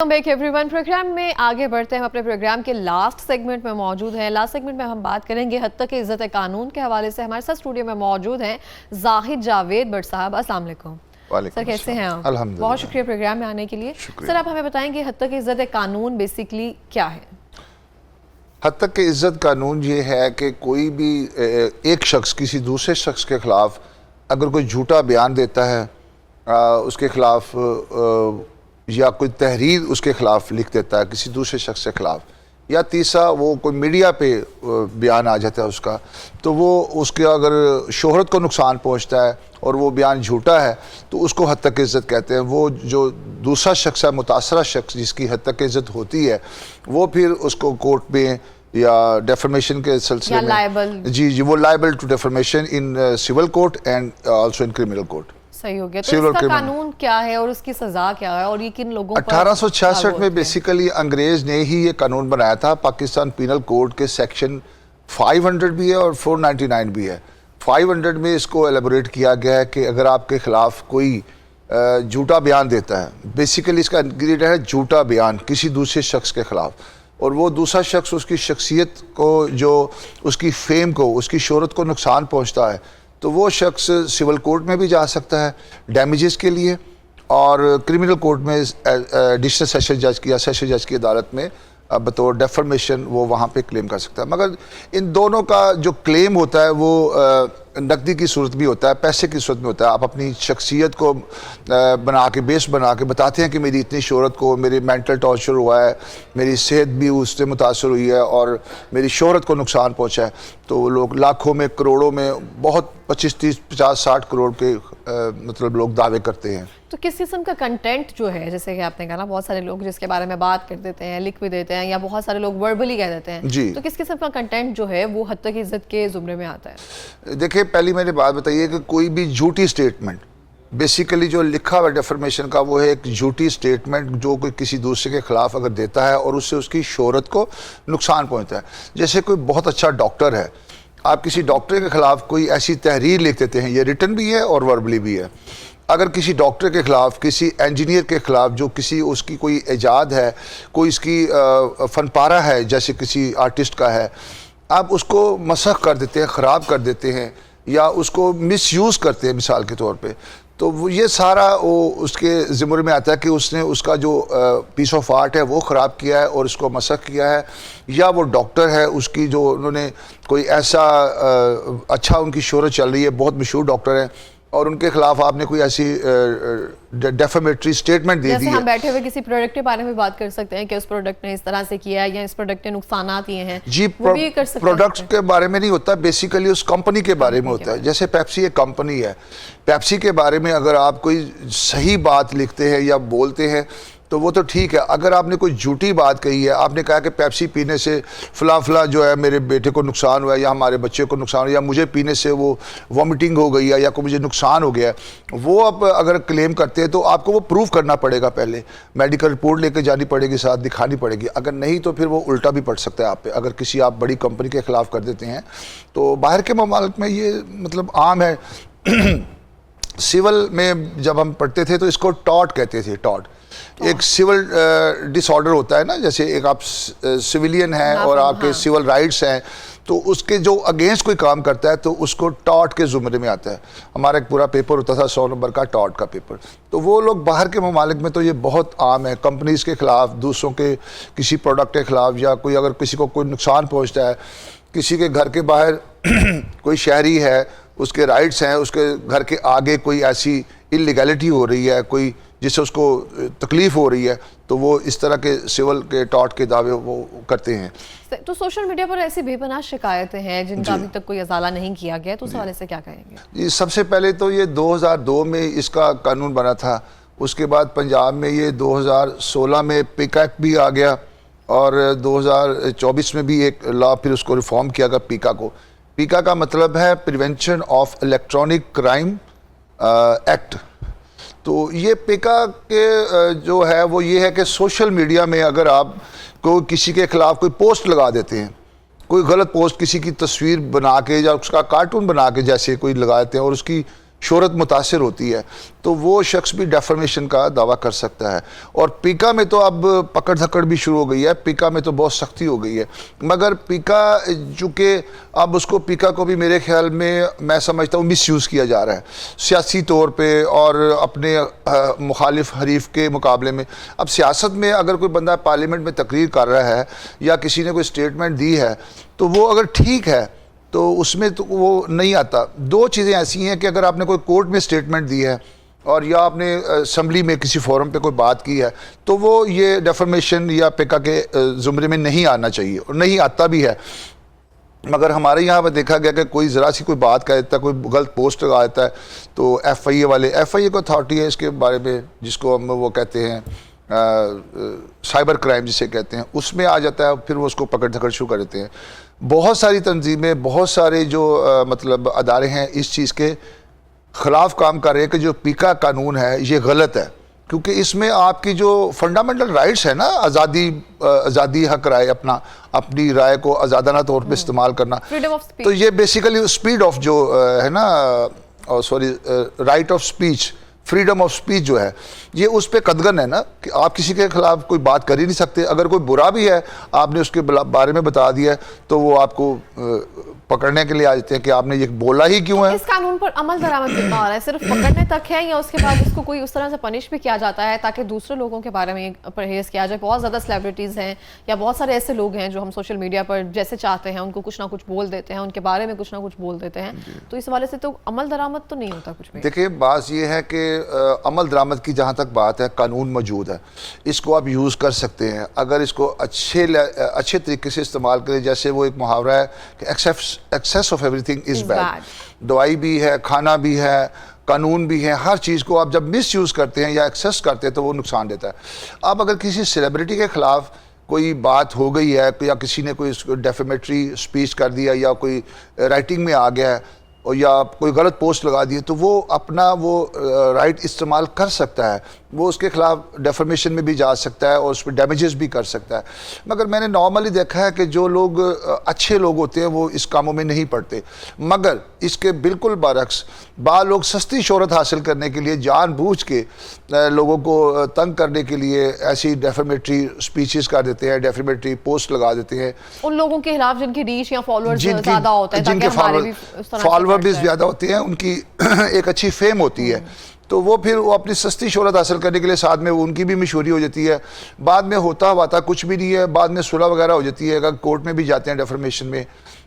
Everyone programme में आगे बढ़ते हैं। हम अपने प्रोग्राम के लास्ट सेगमेंट में मौजूद हैं। लास्ट सेगमेंट में हम बात करेंगे हद तक इज्जत कानून के हवाले से। हमारे साथ स्टूडियो में मौजूद हैं जाहिद जावेद भट्ट साहब। अस्सलाम वालेकुम सर, कैसे हैं आप? बहुत शुक्रिया प्रोग्राम में आने के लिए। सर, आप हमें बताएंगे हद तक इज्जत कानून बेसिकली क्या है? हद तक के इज्जत कानून ये है कि कोई भी एक शख्स किसी दूसरे शख्स के खिलाफ अगर कोई झूठा बयान देता है, उसके खिलाफ या कोई तहरीर उसके खिलाफ लिख देता है किसी दूसरे शख्स के खिलाफ, या तीसरा वो कोई मीडिया पे बयान आ जाता है उसका, तो वो उसके अगर शोहरत को नुकसान पहुंचता है और वो बयान झूठा है तो उसको हद तक इज्जत कहते हैं। वो जो दूसरा शख्स है, मुतासरा शख्स जिसकी हद तक इज्जत होती है, वो फिर उसको कोर्ट में या डेफर्मेशन के सिलसिले में जी वो liable to defamation in civil court and also in criminal court. सही हो गया। तो इसका कानून क्या है और उसकी सजा क्या है और ये किन लोगों पर? 1866 में बेसिकली अंग्रेज ने ही ये कानून बनाया था। पाकिस्तान पीनल कोड के सेक्शन 500 भी है और 499 भी है। 500 में इसको एलेबोरेट किया गया है कि अगर आपके खिलाफ कोई झूठा बयान देता है, बेसिकली इसका इंग्रेडिएंट है झूठा बयान किसी दूसरे शख्स के खिलाफ, और वो दूसरा शख्स उसकी शख्सियत को, जो उसकी फेम को, उसकी शोहरत को नुकसान पहुंचता है, तो वो शख्स सिविल कोर्ट में भी जा सकता है डैमेजेस के लिए, और क्रिमिनल कोर्ट में एडिशनल सेशन जज की या सेशन जज की अदालत में बतौर डेफर्मेशन वो वहाँ पे क्लेम कर सकता है। मगर इन दोनों का जो क्लेम होता है वो नकदी की सूरत में होता है, पैसे की सूरत में होता है। आप अपनी शख्सियत को बना के, बेस बना के बताते हैं कि मेरी इतनी शोहरत को, मेरी मेंटल टॉर्चर हुआ है, मेरी सेहत भी उससे मुतासर हुई है और मेरी शोहरत को नुकसान पहुंचा है, तो लोग लाखों में, करोड़ों में, बहुत 25, 30, 50, 60 करोड़ के मतलब लोग दावे करते हैं। तो किस किस्म का कंटेंट जो है, जैसे कि आपने कहा ना, बहुत सारे लोग जिसके बारे में बात कर देते हैं, लिख भी देते हैं, या बहुत सारे लोग वर्बली कह देते हैं जी, तो किस किस्म का कंटेंट जो है वो हद तक इज्जत के जुमरे में आता है? देखिए, पहली मैंने बात बताई है कि कोई भी झूठी स्टेटमेंट, बेसिकली जो लिखा हुआ डेफर्मेशन का, वो है एक झूठी स्टेटमेंट जो कोई किसी दूसरे के खिलाफ अगर देता है और उससे उसकी शोहरत को नुकसान पहुंचता है। जैसे कोई बहुत अच्छा डॉक्टर है, आप किसी डॉक्टर के खिलाफ कोई ऐसी तहरीर लिख देते हैं, ये रिटन भी है और वर्बली भी है। अगर किसी डॉक्टर के खिलाफ, किसी इंजीनियर के खिलाफ, जो किसी उसकी कोई इजाद है, कोई इसकी फनपारा है, जैसे किसी आर्टिस्ट का है, आप उसको मसख कर देते हैं, ख़राब कर देते हैं, या उसको मिसयूज़ करते हैं मिसाल के तौर पे, तो वो ये सारा वो उसके ज़िम्मे में आता है कि उसने उसका जो पीस ऑफ आर्ट है वो ख़राब किया है और उसको मसख किया है। या वो डॉक्टर है, उसकी जो उन्होंने कोई ऐसा अच्छा उनकी शोहरत चल रही है, बहुत मशहूर डॉक्टर है, और उनके खिलाफ आपने कोई ऐसी डेफेमेटरी स्टेटमेंट दे दी है। हम बैठे हुए किसी प्रोडक्ट के बारे में बात कर सकते हैं कि उस प्रोडक्ट ने इस तरह से किया है या इस प्रोडक्ट के नुकसानात ये हैं जी, प्रोडक्ट के बारे में नहीं होता, बेसिकली उस कंपनी के बारे में होता है। जैसे पेप्सी एक कंपनी है, पेप्सी के बारे में अगर आप कोई सही बात लिखते हैं या बोलते हैं तो वो तो ठीक है। अगर आपने कोई झूठी बात कही है, आपने कहा कि पेप्सी पीने से फला जो है मेरे बेटे को नुकसान हुआ है या हमारे बच्चे को नुकसान हुआ, या मुझे पीने से वो वॉमिटिंग हो गई है या कोई मुझे नुकसान हो गया है, वो आप अगर क्लेम करते हैं तो आपको वो प्रूव करना पड़ेगा, पहले मेडिकल रिपोर्ट लेकर जानी पड़ेगी, साथ दिखानी पड़ेगी। अगर नहीं तो फिर वो उल्टा भी पड़ सकता है आप पे। अगर किसी आप बड़ी कंपनी के खिलाफ कर देते हैं तो बाहर के ममालिक में ये मतलब आम है। सिविल में जब हम पढ़ते थे तो इसको टॉर्ट कहते थे। टॉर्ट एक सिविल डिसऑर्डर होता है ना, जैसे एक आप सिविलियन हैं और आपके सिविल राइट्स हैं, तो उसके जो अगेंस्ट कोई काम करता है तो उसको टॉर्ट के ज़ुमरे में आता है। हमारा एक पूरा पेपर होता था 100 नंबर का, टॉर्ट का पेपर। तो वो लोग बाहर के ममालिक में तो ये बहुत आम है, कंपनीज़ के ख़िलाफ़, दूसरों के किसी प्रोडक्ट के ख़िलाफ़, या कोई अगर किसी को कोई नुकसान पहुँचता है, किसी के घर के बाहर कोई शहरी है, उसके राइट्स हैं, उसके घर के आगे कोई ऐसी इलीगैलिटी हो रही है, कोई जिससे उसको तकलीफ हो रही है, तो वो इस तरह के सिविल के टॉर्ट के दावे वो करते हैं। तो सोशल मीडिया पर ऐसी बेपनाह शिकायतें हैं जिनका अभी तक कोई अजाला नहीं किया गया, तो उस हवाले से क्या कहेंगे? जी, सबसे पहले तो ये 2002 में इसका कानून बना था, उसके बाद पंजाब में ये 2016 में पीका एक्ट भी आ गया, और 2024 में भी एक लॉ फिर उसको रिफॉर्म किया गया पीका को। पीका का मतलब है prevention of electronic crime act. तो ये पीका के जो है वो ये है कि सोशल मीडिया में अगर आप कोई किसी के खिलाफ कोई पोस्ट लगा देते हैं, कोई गलत पोस्ट, किसी की तस्वीर बना के या उसका कार्टून बना के जैसे कोई लगा देते हैं, और उसकी शोहरत मुतासिर होती है, तो वो शख्स भी डेफर्मेशन का दावा कर सकता है। और पीका में तो अब पकड़ धकड़ भी शुरू हो गई है, पीका में तो बहुत सख्ती हो गई है। मगर पीका चूँकि अब उसको पीका को भी मेरे ख्याल में मैं समझता हूँ मिसयूज़ किया जा रहा है सियासी तौर पे और अपने मुखालिफ हरीफ के मुकाबले में। अब सियासत में अगर कोई बंदा पार्लियामेंट में तकरीर कर रहा है या किसी ने कोई स्टेटमेंट दी है तो वो अगर ठीक है तो उसमें तो वो नहीं आता। दो चीज़ें ऐसी हैं कि अगर आपने कोई कोर्ट में स्टेटमेंट दी है और या आपने असम्बली में किसी फोरम पे कोई बात की है तो वो ये डेफर्मेशन या पीका के ज़ुमरे में नहीं आना चाहिए और नहीं आता भी है। मगर हमारे यहाँ पर देखा गया कि कोई ज़रा सी कोई बात कह देता है, कोई गलत पोस्ट लगा देता है तो FIA वाले, FIA को अथॉरिटी है इसके बारे में जिसको हम वो कहते हैं साइबर क्राइम जिसे कहते हैं, उसमें आ जाता है, फिर वो उसको पकड़ धकड़ शुरू कर देते हैं। बहुत सारी तंजीमें, बहुत सारे जो मतलब अदारे हैं इस चीज़ के ख़िलाफ़ काम कर रहे हैं कि जो पीका कानून है ये गलत है, क्योंकि इसमें आपकी जो फंडामेंटल राइट्स है ना, आज़ादी हक राय, अपनी राय को आज़ादाना तौर पे इस्तेमाल करना, फ्रीडम ऑफ स्पीच, तो ये बेसिकली स्पीड ऑफ जो है ना, sorry, right of speech, freedom of speech जो है ये उस पर कदगन है ना कि आप किसी के खिलाफ कोई बात कर ही नहीं सकते। अगर कोई बुरा भी है आपने उसके बारे में बता दिया है तो वो आपको पकड़ने के लिए आ जाते हैं कि आपने ये बोला ही क्यों है। इस कानून पर अमल दरामद कितना हो रहा है? सिर्फ पकड़ने तक है या उसके बाद उसको कोई उस तरह से पनिश भी किया जाता है ताकि दूसरे लोगों के बारे में परहेज किया जाए? बहुत ज़्यादा सेलिब्रिटीज़ हैं या बहुत सारे ऐसे लोग हैं जो हम सोशल मीडिया पर जैसे चाहते हैं उनको कुछ ना कुछ बोल देते हैं, उनके बारे में कुछ ना कुछ बोल देते हैं, तो इस वाले से तो अमल दरामद तो नहीं होता कुछ भी। देखिए बात ये है कि अमल दरामद की जहाँ तक बात है, कानून मौजूद है, इसको आप यूज़ कर सकते हैं अगर इसको अच्छे तरीके से इस्तेमाल करें। जैसे वो एक मुहावरा है कि excess of everything is bad. दवाई भी है, खाना भी है, कानून भी है, हर चीज़ को आप जब मिस यूज़ करते हैं या एक्सेस करते हैं तो वो नुकसान देता है। अब अगर किसी सेलिब्रिटी के ख़िलाफ़ कोई बात हो गई है या किसी ने कोई डेफेमेटरी स्पीच कर दिया या कोई राइटिंग में आ गया है और या कोई गलत पोस्ट लगा दी तो वो अपना वो राइट इस्तेमाल कर सकता है, वो उसके खिलाफ डेफर्मेशन में भी जा सकता है और उस पर डैमेजेस भी कर सकता है। मगर मैंने नॉर्मली देखा है कि जो लोग अच्छे लोग होते हैं वो इस कामों में नहीं पड़ते, मगर इसके बिल्कुल बरक्स बाद लोग सस्ती शोहरत हासिल करने के लिए जानबूझ के लोगों को तंग करने के लिए ऐसी डेफर्मेटरी स्पीचेस कर देते हैं, डेफर्मेटरी पोस्ट लगा देते हैं उन लोगों के खिलाफ जिनकी रीच या फॉलोअर्स ज़्यादा होते हैं, जिनके फॉलोअर भी ज़्यादा होते हैं, उनकी एक अच्छी फेम होती है, तो वो फिर वो अपनी सस्ती शोहरत हासिल करने के लिए साथ में उनकी भी मशहूरी हो जाती है। बाद में होता कुछ भी नहीं है, बाद में सुलह वगैरह हो जाती है, अगर कोर्ट में भी जाते हैं डेफर्मेशन में।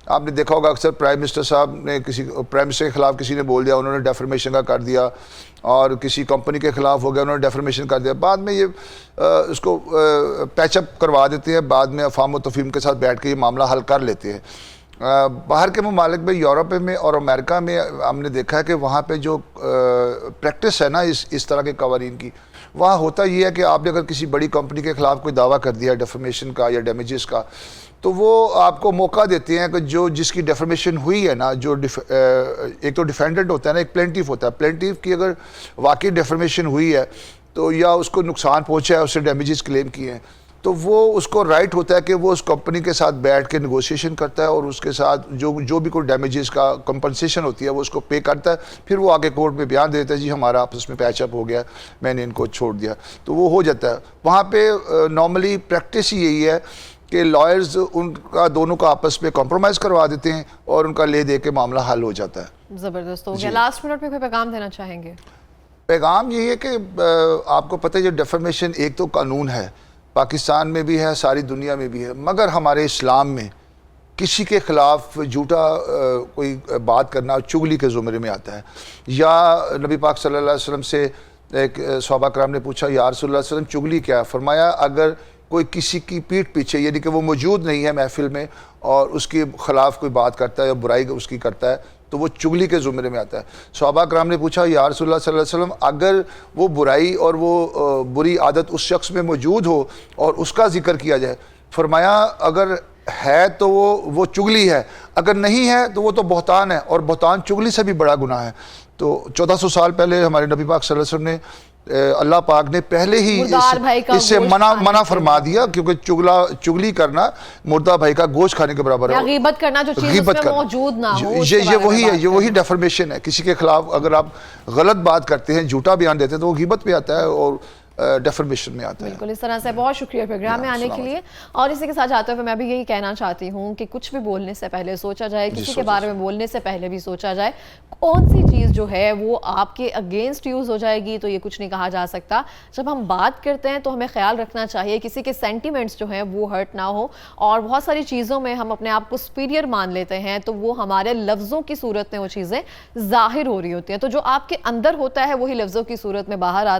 आपने देखा होगा अक्सर प्राइम मिनिस्टर साहब ने प्राइम मिनिस्टर के खिलाफ किसी ने बोल दिया, उन्होंने डेफर्मेशन का कर दिया, और किसी कंपनी के खिलाफ हो गया उन्होंने डेफर्मेशन कर दिया, बाद में ये उसको पैचअप करवा देते हैं, बाद में अफवाम व तफहीम के साथ बैठ के ये मामला हल कर लेते हैं। बाहर के ममालिक में, यूरोप में और अमेरिका में हमने देखा है कि वहाँ पे जो प्रैक्टिस है ना इस तरह के कवानीन की, वहाँ होता ये है कि आपने अगर किसी बड़ी कंपनी के ख़िलाफ़ कोई दावा कर दिया डेफर्मेशन का या डैमेजेस का, तो वो आपको मौका देते हैं कि जो जिसकी डेफर्मेशन हुई है ना, जो एक तो डिफेंडेंट होता है ना, एक प्लेंटिफ होता है, प्लेंटिफ की अगर वाकई डेफर्मेशन हुई है तो या उसको नुकसान पहुँचा है, उससे डैमेजेस क्लेम किए हैं, तो वो उसको राइट होता है कि वो उस कंपनी के साथ बैठ के नेगोशिएशन करता है और उसके साथ जो भी कोई डैमेजेस का कंपनसेशन होती है वो उसको पे करता है। फिर वो आगे कोर्ट में बयान देता है, जी हमारा आपस में पैचअप हो गया, मैंने इनको छोड़ दिया, तो वो हो जाता है। वहाँ पे नॉर्मली प्रैक्टिस ही यही है कि लॉयर्स उनका दोनों का आपस में कॉम्प्रोमाइज़ करवा देते हैं और उनका ले दे के मामला हल हो जाता है। ज़बरदस्त हो गया। लास्ट मिनट में कोई पैगाम देना चाहेंगे? पैगाम यही है कि आपको पता है जो डेफर्मेशन एक तो कानून है, पाकिस्तान में भी है, सारी दुनिया में भी है, मगर हमारे इस्लाम में किसी के ख़िलाफ़ झूठा कोई बात करना चुगली के ज़ुमरे में आता है। या नबी पाक सल्लल्लाहु अलैहि वसल्लम से एक सहाबा कराम ने पूछा, या रसूलुल्लाह सल्लल्लाहु अलैहि वसल्लम चुगली क्या है? फरमाया अगर कोई किसी की पीठ पीछे, यानी कि वो मौजूद नहीं है महफिल में और उसके ख़िलाफ़ कोई बात करता है या बुराई उसकी करता है तो वो चुगली के ज़ुमरे में आता है। सहाबा कराम ने पूछा, या रसूलुल्लाह सल्लल्लाहु अलैहि वसल्लम अगर वो बुराई और वो बुरी आदत उस शख्स में मौजूद हो और उसका जिक्र किया जाए, फरमाया अगर है तो वो चुगली है, अगर नहीं है तो वो तो बहतान है, और बहतान चुगली से भी बड़ा गुनाह है। तो 1400 साल पहले हमारे नबी पाक सल्लल्लाहु अलैहि वसल्लम ने अल्लाह पाक ने पहले ही मुर्दार भाई का इससे गोश्त मना खाने मना से। फरमा दिया, क्योंकि चुगली करना मुर्दा भाई का गोश्त खाने के बराबर या है। गीबत करना, जो चीज गीबत उसमें करना। मौजूद ना हो, ये उसके ये बारे में वही है, बात ये वही करना। डेफर्मेशन है। किसी के खिलाफ अगर आप गलत बात करते हैं, झूठा बयान देते हैं, तो वो गीबत में आता है और डेफर्मेशन में आता है। बिल्कुल, इस तरह से बहुत शुक्रिया प्रोग्राम में आने के लिए। और इसी के साथ जाते हुए मैं भी यही कहना चाहती हूँ कि कुछ भी बोलने से पहले सोचा जाए, किसी के सोचा बारे में बोलने से पहले भी सोचा जाए। कौन सी चीज़ जो है वो आपके अगेंस्ट यूज़ हो जाएगी तो ये कुछ नहीं कहा जा सकता। जब हम बात करते हैं तो हमें ख्याल रखना चाहिए किसी के सेंटिमेंट्स जो हैं वो हर्ट ना हो। और बहुत सारी चीज़ों में हम अपने आप को सुपीरियर मान लेते हैं, तो वो हमारे लफ्ज़ों की सूरत में वो चीज़ें ज़ाहिर हो रही होती हैं। तो जो आपके अंदर होता है वही लफ्ज़ों की सूरत में बाहर आता है।